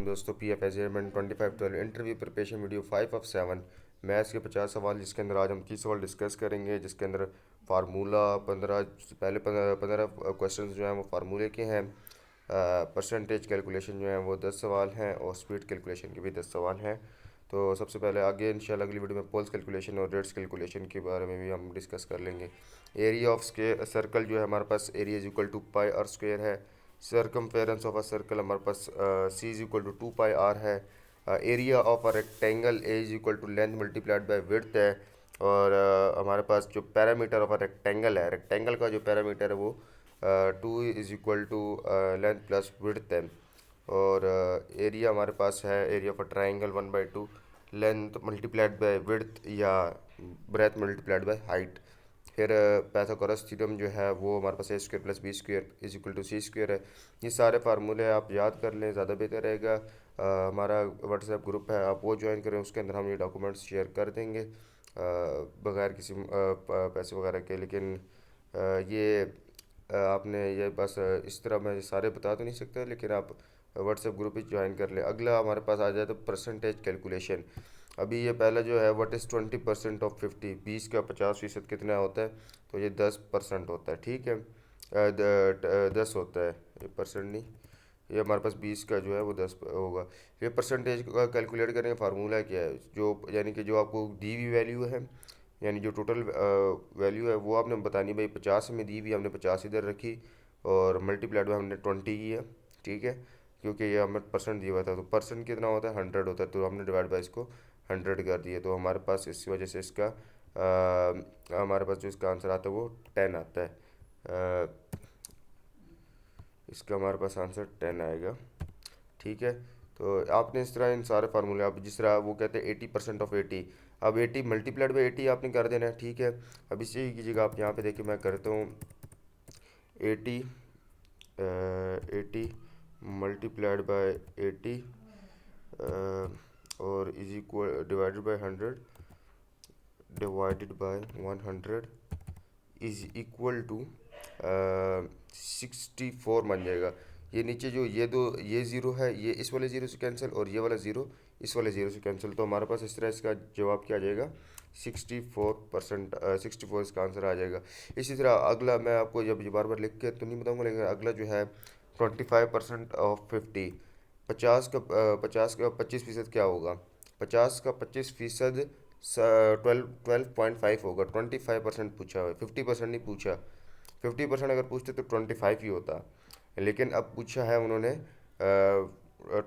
दोस्तों PF assignment 25/12 interview preparation video 5 of 7 maths के 50 सवाल, जिसके अंदर आज हम 30 सवाल डिस्कस करेंगे। जिसके अंदर फार्मूला 15 क्वेश्चन जो हैं वो फार्मूले के हैं। परसेंटेज कैलकुलेशन जो है वो 10 सवाल हैं और स्पीड कैलकुलेशन के भी 10 सवाल हैं। तो सबसे पहले आगे इंशाल्लाह अगली वीडियो में पोल्स कैलकुलेशन और रेट्स कैलकुलेशन के बारे में भी हम डिस्कस कर लेंगे। एरिया ऑफ सर्कल जो है हमारे पास area is equal to pi r square है। सर्कमफेरेंस ऑफ अ सर्कल हमारे पास C is equal to 2 pi r है। Area of a rectangle A is equal to length multiplied by width है। और हमारे पास जो पैरामीटर ऑफ अ रेक्टेंगल है, रेक्टेंगल का जो पैरामीटर है वो 2 is equal to length plus width है। और एरिया हमारे पास है area of a triangle 1/2 length multiplied by width या ब्रेथ मल्टीप्लाइड बाय हाइट। फिर पैथागोरस थ्योरम जो है वो हमारे पास a² + b² is equal to c² है। ये सारे फार्मूले आप याद कर लें, ज़्यादा बेहतर रहेगा। हमारा व्हाट्सएप ग्रुप है, आप वो ज्वाइन करें, उसके अंदर हम ये डॉक्यूमेंट्स शेयर कर देंगे बगैर किसी पैसे वगैरह के। लेकिन ये आपने ये बस इस तरह मैं सारे बता तो नहीं सकता, लेकिन आप व्हाट्सएप ग्रुप ही ज्वाइन कर लें। अगला हमारे पास आ जाए तो परसेंटेज कैलकुलेशन। अभी ये पहला जो है व्हाट इज़ 20% ऑफ 50, 20 का 50% कितना होता है? तो ये 10% होता है, ठीक है। 10 होता है, ये परसेंट नहीं, ये हमारे पास 20 का जो है वो 10 होगा। ये परसेंटेज का कैलकुलेट करने का फार्मूला क्या है? जो यानी कि जो आपको दी हुई वैल्यू है, यानी जो टोटल वैल्यू है वो आपने बतानी। भाई 50 में दी हुई, हमने 50 इधर रखी और मल्टीप्लाइड में हमने 20 की है, ठीक है। क्योंकि ये हमें परसेंट दिया हुआ था, तो परसेंट कितना होता है? 100 होता है, तो हमने डिवाइड बाई इसको 100 कर दिया। तो हमारे पास इसी वजह से इसका हमारे पास जो इसका आंसर आता है वो 10 आता है। इसका हमारे पास आंसर 10 आएगा, ठीक है। तो आपने इस तरह इन सारे फार्मूले, आप जिस तरह वो कहते हैं 80% ऑफ 80, अब 80 मल्टीप्लाइड बाई 80 आपने कर देना है, ठीक है। अब इसी की जगह आप यहाँ पे देखिए, मैं करता हूँ 80 मल्टीप्लाइड बाई 80 और is equal divided by 100 divided by 100 is equal to 64 बन जाएगा। ये नीचे जो ये ज़ीरो है, ये इस वाले ज़ीरो से कैंसिल और ये वाला ज़ीरो इस वाले ज़ीरो से कैंसिल। तो हमारे पास इस तरह इसका जवाब क्या आ जाएगा? 64%, 64 इसका आंसर आ जाएगा। इसी तरह अगला मैं आपको जब ये बार बार लिख के तो नहीं बताऊंगा, लेकिन अगला जो है 25% ऑफ 50, 50 का 25% क्या होगा? 50 का 25% 12.5 होगा। 25% पूछा है, 50% नहीं पूछा। 50% अगर पूछते तो 25 ही होता, लेकिन अब पूछा है उन्होंने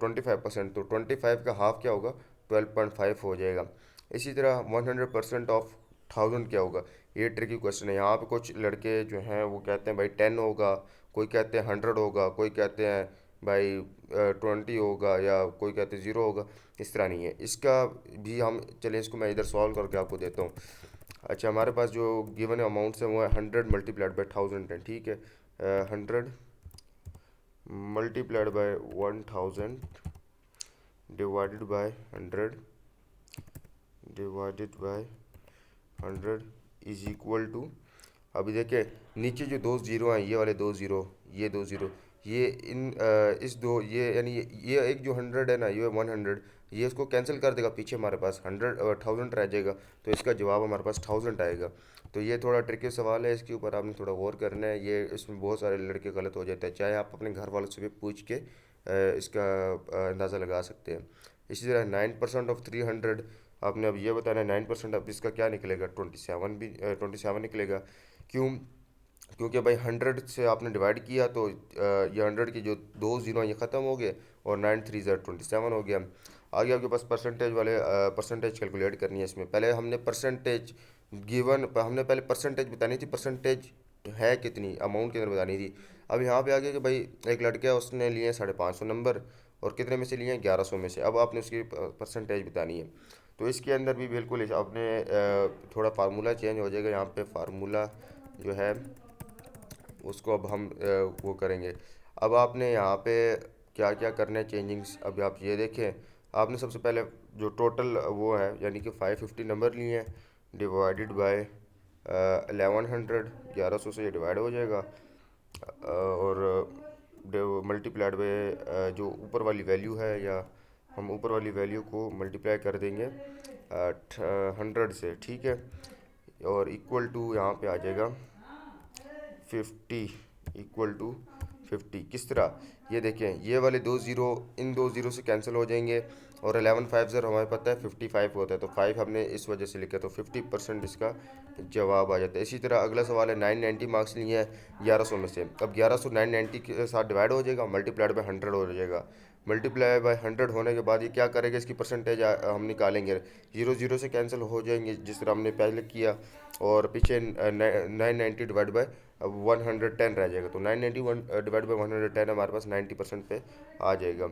25%, तो 25 का हाफ क्या होगा? 12.5 हो जाएगा। इसी तरह 100% ऑफ 1000 क्या होगा? ये ट्रिकी क्वेश्चन है। यहाँ पे कुछ लड़के जो हैं वो कहते हैं भाई 10 होगा, कोई कहते हैं 100 होगा, कोई कहते हैं भाई 20 होगा, या कोई कहते हैं 0 होगा। इस तरह नहीं है इसका भी। हम चलें इसको मैं इधर सॉल्व करके आपको देता हूँ। अच्छा, हमारे पास जो गिवन अमाउंट्स हैं वो है 100 मल्टीप्लाइड बाई 1000 है, ठीक है। 100 multiplied by 1000 divided by 100 divided by 100 is equal to, अभी देखिए नीचे जो दो ज़ीरो हैं, ये वाले दो ज़ीरो, ये दो ज़ीरो, ये इस दो ये यानी ये एक जो 100 है ना, ये 100, ये इसको कैंसिल कर देगा, पीछे हमारे पास 1000 रह जाएगा। तो इसका जवाब हमारे पास 1000 आएगा। तो ये थोड़ा ट्रिकी सवाल है, इसके ऊपर आपने थोड़ा गौर करना है। ये इसमें बहुत सारे लड़के गलत हो जाते हैं, चाहे आप अपने घर वालों से भी पूछ के इसका अंदाज़ा लगा सकते हैं। इसी तरह 9% ऑफ 300, आपने अब ये बताना है 9%, अब इसका क्या निकलेगा? 27 निकलेगा। क्यों? क्योंकि भाई 100 से आपने डिवाइड किया तो ये 100 के जो दो ज़ीरो ये ख़त्म हो गए और 9 3 27 हो गया। आगे आपके पास परसेंटेज वाले परसेंटेज कैलकुलेट करनी है। इसमें पहले हमने परसेंटेज गिवन, हमने पहले परसेंटेज बतानी थी, परसेंटेज है कितनी अमाउंट के अंदर बतानी थी। अब यहाँ पे आ गया कि भाई एक लड़का है, उसने लिए 550 नंबर और कितने में से लिए? 1100 में से। अब आपने उसकी परसेंटेज बतानी है। तो इसके अंदर भी बिल्कुल आपने थोड़ा फार्मूला चेंज हो जाएगा। यहाँ पे फार्मूला जो है उसको अब हम वो करेंगे। अब आपने यहाँ पे क्या क्या करना है चेंजिंग्स, अब आप ये देखें। आपने सबसे पहले जो टोटल वो है, यानी कि 550 नंबर लिए हैं, डिवाइडेड बाय 1100, 1100 से ये डिवाइड हो जाएगा। और मल्टीप्लाइड बाय जो ऊपर वाली वैल्यू है, या हम ऊपर वाली वैल्यू को मल्टीप्लाई कर देंगे 100 से, ठीक है। और इक्वल टू यहाँ पे आ जाएगा 50, इक्वल टू 50। किस तरह, ये देखें, ये वाले दो ज़ीरो इन दो ज़ीरो से कैंसिल हो जाएंगे, और 11 5 ज़र हमें पता है 55 होता है, तो 5 हमने इस वजह से लिखा, तो 50% इसका जवाब आ जाता है। इसी तरह अगला सवाल है, 990 मार्क्स लिए हैं 1100 में से। अब 1100 990 के साथ डिवाइड हो जाएगा, मल्टीप्लाइड बाय 100 हो जाएगा। मल्टीप्लाई बाय 100 होने के बाद ये क्या करेगा, इसकी परसेंटेज हम निकालेंगे। ज़ीरो ज़ीरो से कैंसिल हो जाएंगे जिस तरह हमने पहले किया, और पीछे 990 डिवाइड बाय 110 रह जाएगा, तो 991 डिवाइड बाई 110 हमारे पास 90% पे आ जाएगा।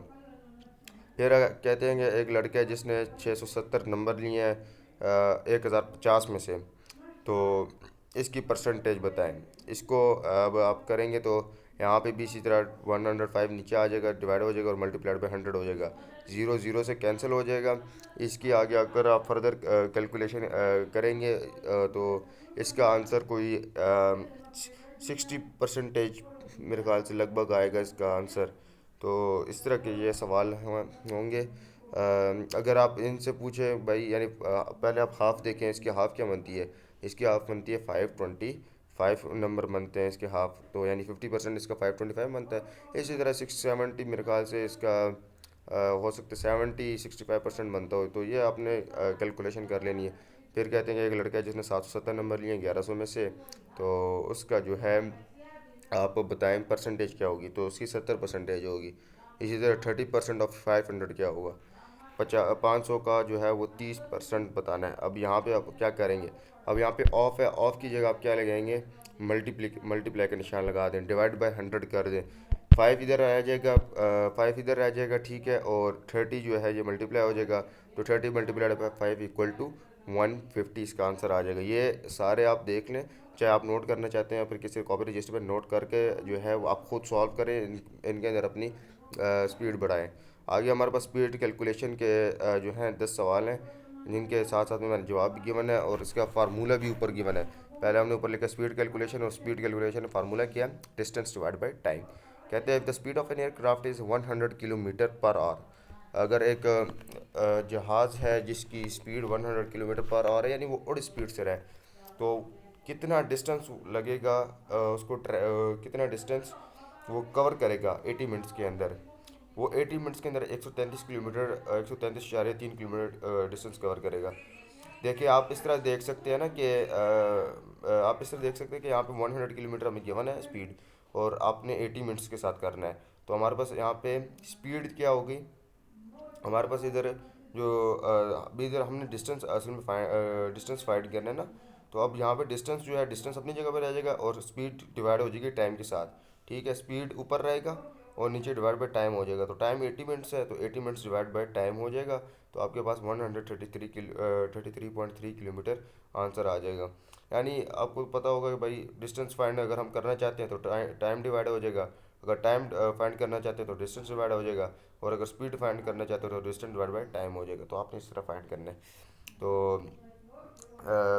फिर कहते हैं कि एक लड़का है जिसने 670 नंबर लिए हैं 1050 में से, तो इसकी परसेंटेज बताएं। इसको अब आप करेंगे तो यहाँ पे भी इसी तरह 105 नीचे आ जाएगा, डिवाइड हो जाएगा और मल्टीप्लाइड बाई 100 हो जाएगा, ज़ीरो ज़ीरो से कैंसिल हो जाएगा। इसकी आगे अगर आप फर्दर कैलकुलेशन करेंगे तो इसका आंसर कोई 60% मेरे ख्याल से लगभग आएगा इसका आंसर। तो इस तरह के ये सवाल होंगे। अगर आप इनसे पूछें भाई, यानी पहले आप हाफ़ देखें, इसकी हाफ़ क्या बनती है। इसकी हाफ़ बनती है 525 नंबर बनते हैं इसके हाफ़, तो यानी 50% इसका 525 बनता है। इसी तरह 670 मेरे ख्याल से इसका हो सकता है 65% बनता हो, तो ये आपने कैलकुलेशन कर लेनी है। फिर कहते हैं कि एक लड़का है जिसने 770 नंबर लिए 1100 में से, तो उसका जो है आप बताएं परसेंटेज क्या होगी, तो उसकी 70% होगी। इसी तरह 30% ऑफ 500 क्या होगा, 500 का जो है वो 30% बताना है। अब यहाँ पे आप क्या करेंगे, अब यहाँ पे ऑफ है, ऑफ की जगह आप क्या लगाएंगे, मल्टीप्लाई का निशान लगा दें, डिवाइड बाय 100 कर दें। 5 इधर आ जाएगा, 5 इधर आ जाएगा, ठीक है, और 30 जो है ये मल्टीप्लाई हो जाएगा, तो 30 मल्टीप्लाइड बाय 5 इक्वल टू 150 इसका आंसर आ जाएगा। ये सारे आप देख लें, चाहे आप नोट करना चाहते हैं या फिर किसी कॉपी रजिस्टर पर नोट करके जो है वो आप खुद सॉल्व करें, इनके अंदर अपनी स्पीड बढ़ाएं। आगे हमारे पास स्पीड कैलकुलेशन के जो हैं 10 सवाल हैं, जिनके साथ साथ में मैंने जवाब भी गिवन है और इसका फार्मूला भी ऊपर गिवन है। पहले हमने ऊपर लिखा स्पीड कैलकुलेशन, और स्पीड कैलकुलेशन फार्मूला किया डिस्टेंस डिवाइड बाई टाइम। कहते हैं the speed of an aircraft is 100 kilometre per hour. अगर एक जहाज़ है जिसकी स्पीड 100 किलोमीटर पर आवर है, यानी वो उड़ स्पीड से रहे, तो कितना डिस्टेंस लगेगा, कितना डिस्टेंस वो कवर करेगा 80 मिनट्स के अंदर। वो 80 मिनट्स के अंदर 133 किलोमीटर 133.3 किलोमीटर डिस्टेंस कवर करेगा। देखिए आप इस तरह देख सकते हैं ना कि आप इस तरह देख सकते हैं कि यहाँ पे 100 किलोमीटर हमें गिवन है स्पीड, और आपने 80 मिनट्स के साथ करना है। तो हमारे पास यहाँ पे स्पीड क्या होगी, हमारे पास इधर जो अभी इधर हमने डिस्टेंस असल में डिस्टेंस फाइंड करना है ना, तो अब यहाँ पे डिस्टेंस जो है, डिस्टेंस अपनी जगह पर रह जाएगा और स्पीड डिवाइड हो जाएगी टाइम के साथ, ठीक है। स्पीड ऊपर रहेगा और नीचे डिवाइड बाय टाइम हो जाएगा, तो टाइम 80 मिनट्स है, तो 80 मिनट्स डिवाइड बाय टाइम हो जाएगा, तो आपके पास 133.3 किलोमीटर आंसर आ जाएगा। यानी आपको पता होगा कि भाई डिस्टेंस फाइंड अगर हम करना चाहते हैं तो टाइम डिवाइड हो जाएगा, अगर टाइम फाइंड करना चाहते हैं तो डिस्टेंस डिवाइड हो जाएगा, और अगर स्पीड फाइंड करना चाहते हो तो डिस्टेंस डिवाइड बाय टाइम हो जाएगा। तो आपने इस तरह फाइंड करना है। तो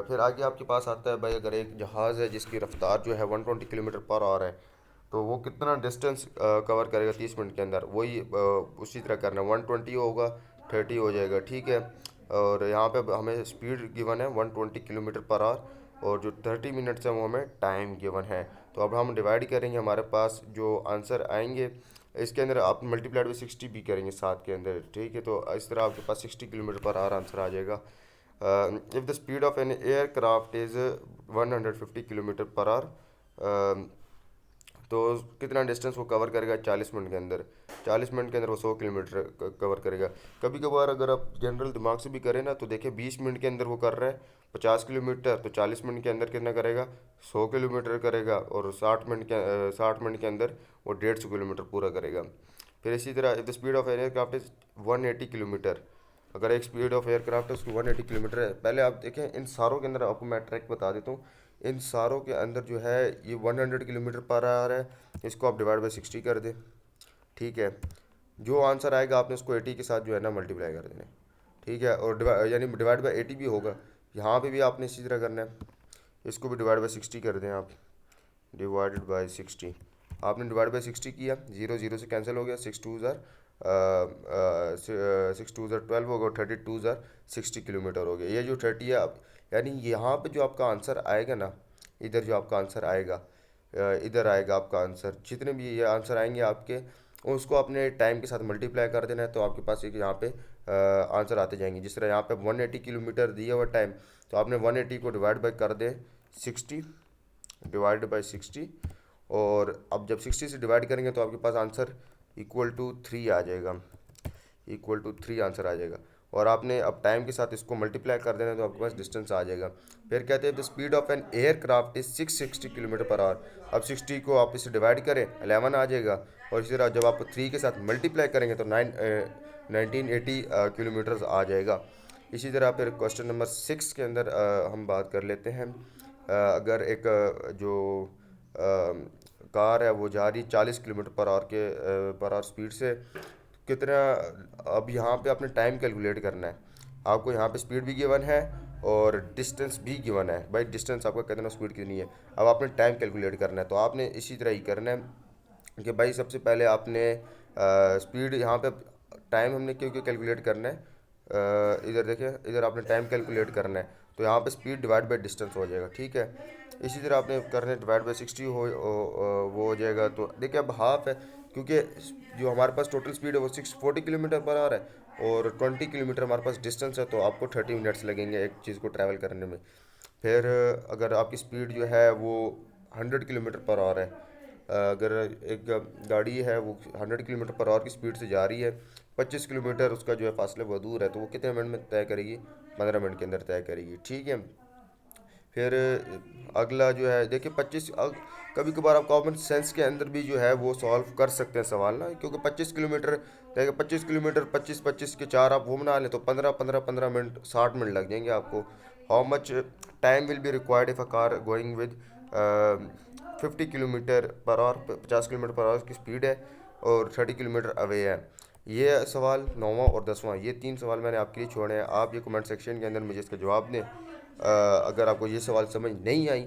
फिर आगे आपके पास आता है भाई, अगर एक जहाज़ है जिसकी रफ्तार जो है 120 किलोमीटर पर आवर है, तो वो कितना डिस्टेंस कवर करेगा 30 मिनट के अंदर। वही उसी तरह करना है, 120 होगा 30 हो जाएगा, ठीक है। और यहाँ पे हमें स्पीड गिवन है 120 किलोमीटर पर आवर, और जो 30 मिनट्स है वो हमें टाइम गिवन है। तो अब हम डिवाइड करेंगे, हमारे पास जो आंसर आएंगे इसके अंदर आप मल्टीप्लाइड बाई 60 भी करेंगे साथ के अंदर, ठीक है। तो इस तरह आपके पास 60 किलोमीटर पर आवर आंसर आ जाएगा। If the speed of an aircraft is 150 kilometre per hour, तो कितना डिस्टेंस वो कवर करेगा 40 मिनट के अंदर। 40 मिनट के अंदर वो 100 किलोमीटर कवर करेगा। कभी कभार अगर आप जनरल दिमाग से भी करें ना, तो देखिए 20 मिनट के अंदर वो कर रहा है 50 किलोमीटर, तो 40 मिनट के अंदर कितना करेगा 100 किलोमीटर करेगा, और 60 मिनट के अंदर वो 150 किलोमीटर पूरा करेगा। फिर इसी तरह if the speed of aircraft is 180 kilometre, अगर एक स्पीड ऑफ एयरक्राफ्ट है उसकी 180 किलोमीटर है। पहले आप देखें इन सारों के अंदर आपको मैं ट्रैक बता देता हूँ। इन सारों के अंदर जो है ये 100 किलोमीटर पर आवर है, इसको आप डिवाइड बाई 60 कर दें, ठीक है। जो आंसर आएगा आपने उसको 80 के साथ जो है ना मल्टीप्लाई कर देना है, ठीक है। और यानी डिवाइड बाई 80 भी होगा, यहाँ पे भी आपने इसी तरह करना है, इसको भी डिवाइड बाई 60 कर दें आप, डिवाइडेड बाई 60, आपने डिवाइड बाई 60 किया, जीरो जीरो से कैंसिल हो गया, 6 2 ज़ार 12 हो गया, 32 ज़ार 60 किलोमीटर हो गया। ये जो 30 है अब, यानी यहाँ पे जो आपका आंसर आएगा ना, इधर जो आपका आंसर आएगा, इधर आएगा आपका आंसर, जितने भी ये आंसर आएंगे आपके, उसको अपने टाइम के साथ मल्टीप्लाई कर देना है, तो आपके पास एक यहाँ पे आंसर आते जाएंगे। जिस तरह यहाँ पे 180 किलोमीटर दिया हुआ टाइम, तो आपने 180 को डिवाइड बाई कर दे 60, डिवाइड बाई 60, और अब जब 60 से डिवाइड करेंगे तो आपके पास आंसर इक्वल टू 3 आ जाएगा, इक्वल टू 3 आंसर आ जाएगा। और आपने अब टाइम के साथ इसको मल्टीप्लाई कर देना है तो आपके पास डिस्टेंस आ जाएगा। फिर कहते हैं the speed of an aircraft is 660 kilometre per hour. अब 60 को आप इससे डिवाइड करें, 11 आ जाएगा, और इसी तरह जब आप 3 के साथ मल्टीप्लाई करेंगे तो 1980 किलोमीटर आ जाएगा। इसी तरह फिर क्वेश्चन नंबर 6 के अंदर हम बात कर लेते हैं। अगर एक जो कार है वो जा रही 40 किलोमीटर पर आवर स्पीड से, कितना, अब यहाँ पे आपने टाइम कैलकुलेट करना है। आपको यहाँ पे स्पीड भी गिवन है और डिस्टेंस भी गिवन है, भाई डिस्टेंस आपका कितना, स्पीड कितनी है। अब आपने टाइम कैलकुलेट करना है, तो आपने इसी तरह ही करना है कि भाई सबसे पहले आपने स्पीड यहाँ पे, टाइम हमने क्यों क्यों कैलकुलेट करना है, इधर देखिए, इधर आपने टाइम कैलकुलेट करना है, तो यहाँ पे स्पीड डिवाइड बाई डिस्टेंस हो जाएगा, ठीक है। इसी तरह आपने करना है डिवाइड बाई 60 वो हो जाएगा। तो देखिए अब हाफ है, क्योंकि जो हमारे पास टोटल स्पीड है वो 640 किलोमीटर पर आवर है, और 20 किलोमीटर हमारे पास डिस्टेंस है, तो आपको 30 मिनट्स लगेंगे एक चीज़ को ट्रैवल करने में। फिर अगर आपकी स्पीड जो है वो 100 किलोमीटर पर आवर है, अगर एक गाड़ी है वो 100 किलोमीटर पर आवर की स्पीड से जा रही है, 25 किलोमीटर उसका जो है फासला बहुत दूर है, तो वो कितने मिनट में तय करेगी, 15 मिनट के अंदर तय करेगी, ठीक है। फिर अगला जो है देखिए 25, कभी कभार आप कॉमन सेंस के अंदर भी जो है वो सॉल्व कर सकते हैं सवाल ना, क्योंकि 25 किलोमीटर, देखिए 25 किलोमीटर, 25 25 के चार आप वो बना लें तो 15 15 15 मिनट, 60 मिनट लग जाएंगे आपको। How much time will be required if a car going with 50 kilometre per hour, 50 kilometre per hour की स्पीड है और 30 किलोमीटर अवे है। ये सवाल 9वां और 10वां, ये तीन सवाल मैंने आपके लिए छोड़े हैं। आप ये कमेंट सेक्शन के अंदर मुझे इसका जवाब दें। अगर आपको ये सवाल समझ नहीं आई,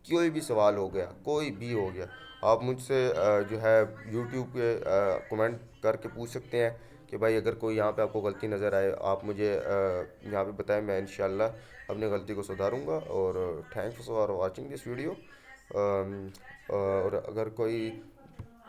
कोई भी सवाल हो गया, कोई भी हो गया, आप मुझसे जो है यूट्यूब पे कमेंट करके पूछ सकते हैं कि भाई अगर कोई यहाँ पे आपको गलती नज़र आए, आप मुझे यहाँ पे बताएं, मैं इंशाल्लाह अपनी गलती को सुधारूंगा। और thanks for watching this video. और अगर कोई